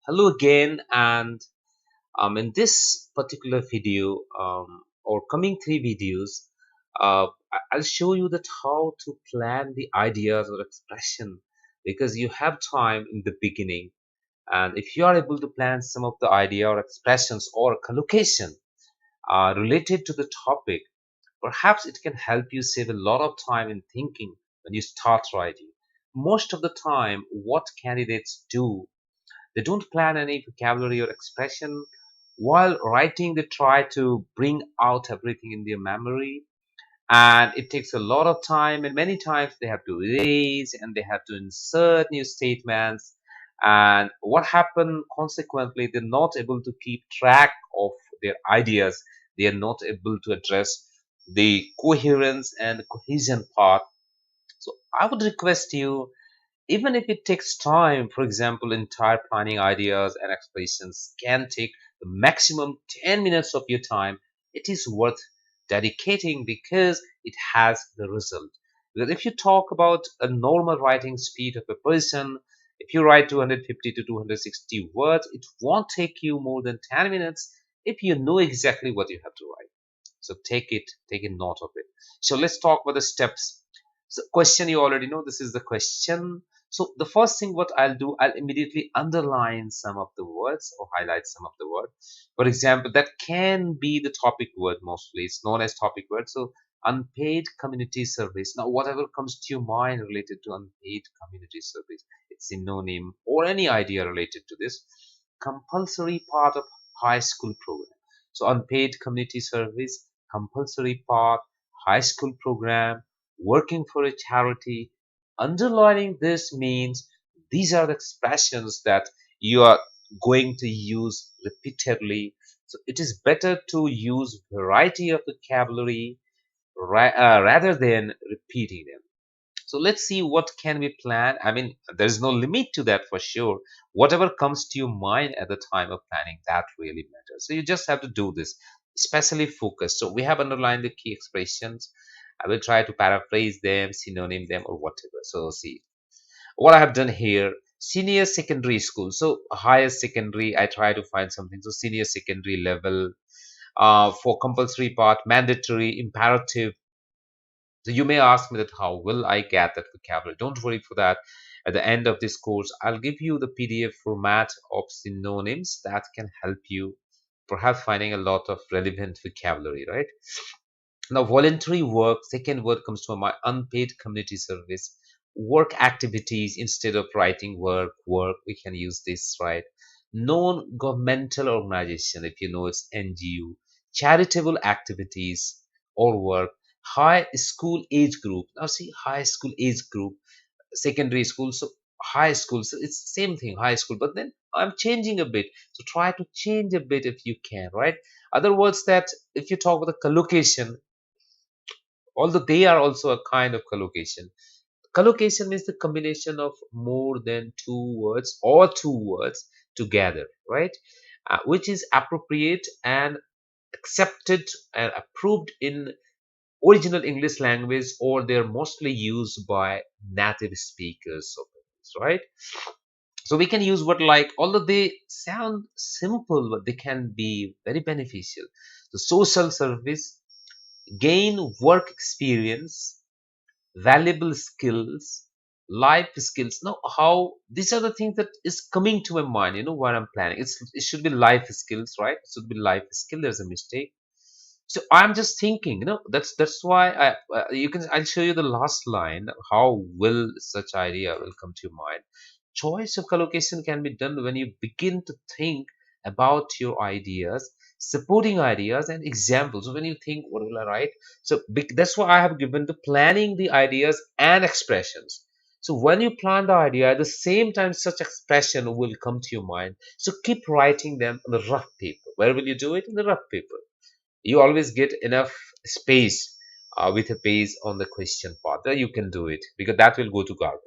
Hello again, and in this particular video, or coming three videos, I'll show you that how to plan the ideas or expression because you have time in the beginning, and if you are able to plan some of the idea or expressions or collocation related to the topic, perhaps it can help you save a lot of time in thinking when you start writing. Most of the time, what candidates do, they don't plan any vocabulary or expression. While writing, they try to bring out everything in their memory, and it takes a lot of time. And many times they have to erase and they have to insert new statements. And what happened consequently, they're not able to keep track of their ideas. They are not able to address the coherence and cohesion part. So I would request you, even if it takes time, for example, entire planning ideas and expressions can take the maximum 10 minutes of your time, it is worth dedicating because it has the result. Because if you talk about a normal writing speed of a person, if you write 250 to 260 words, it won't take you more than 10 minutes if you know exactly what you have to write. So take a note of it. So let's talk about the steps. So question, you already know this is the question. So the first thing what I'll do, I'll immediately underline some of the words or highlight some of the word. For example, that can be the topic word mostly. It's known as topic word. So unpaid community service. Now, whatever comes to your mind related to unpaid community service, it's synonym or any idea related to this. Compulsory part of high school program. So unpaid community service, compulsory part, high school program, working for a charity. Underlining this means these are the expressions that you are going to use repeatedly. So it is better to use variety of vocabulary rather than repeating them. So let's see what can we plan. I mean, there's no limit to that for sure. Whatever comes to your mind at the time of planning, that really matters. So you just have to do this, especially focus. So we have underlined the key expressions. I will try to paraphrase them, synonym them, or whatever. So see what I have done here. Senior secondary school. So higher secondary, I try to find something. So senior secondary level. For compulsory part, mandatory, imperative. So you may ask me that how will I get that vocabulary? Don't worry for that. At the end of this course, I'll give you the PDF format of synonyms that can help you perhaps finding a lot of relevant vocabulary, right? Now, voluntary work, second word comes to my unpaid community service. Work activities instead of writing work, we can use this, right? Non-governmental organization, if you know it's NGO, charitable activities or work, high school age group. Now, see, high school age group, secondary school, so high school, so it's the same thing, high school, but then I'm changing a bit. So try to change a bit if you can, right? Other words that if you talk about the collocation, although they are also a kind of collocation. Collocation means the combination of more than two words or two words together, right? Which is appropriate and accepted and approved in original English language, or they're mostly used by native speakers of English, right? So we can use what like, although they sound simple, but they can be very beneficial. The social service, gain work experience, valuable skills, life skills. Now how these are the things that is coming to my mind, what I'm planning. It should be life skills, right? It should be life skill. There's a mistake. So I'm just thinking, that's why I'll show you the last line. How will such idea will come to your mind? Choice of collocation can be done when you begin to think about your ideas, supporting ideas and examples. So when you think, what will I write? So that's why I have given the planning the ideas and expressions. So when you plan the idea, at the same time such expression will come to your mind. So keep writing them on the rough paper. Where will you do it? In the rough paper. You always get enough space with a page on the question part. There you can do it because that will go to garbage.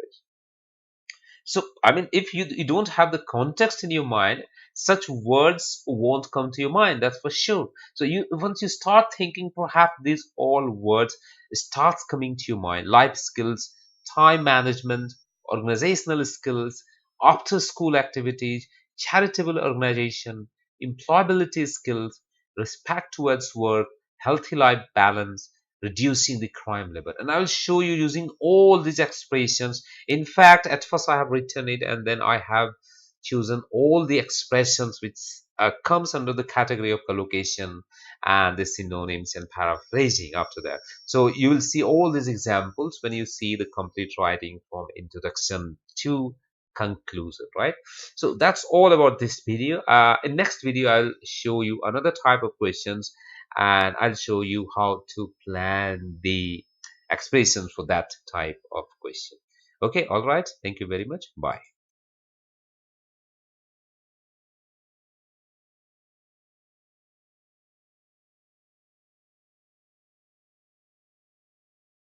So I mean, if you don't have the context in your mind, such words won't come to your mind, that's for sure. So you once you start thinking, perhaps these all words starts coming to your mind. Life skills, time management, organizational skills, after school activities, charitable organization, employability skills, respect towards work, healthy life balance, reducing the crime level. And I'll show you using all these expressions. In fact, at first I have written it and then I have chosen all the expressions which comes under the category of collocation and the synonyms and paraphrasing after that. So you will see all these examples when you see the complete writing from introduction to conclusion, right? So that's all about this video. In next video I'll show you another type of questions and I'll show you how to plan the expressions for that type of question. Okay, all right, thank you very much, bye.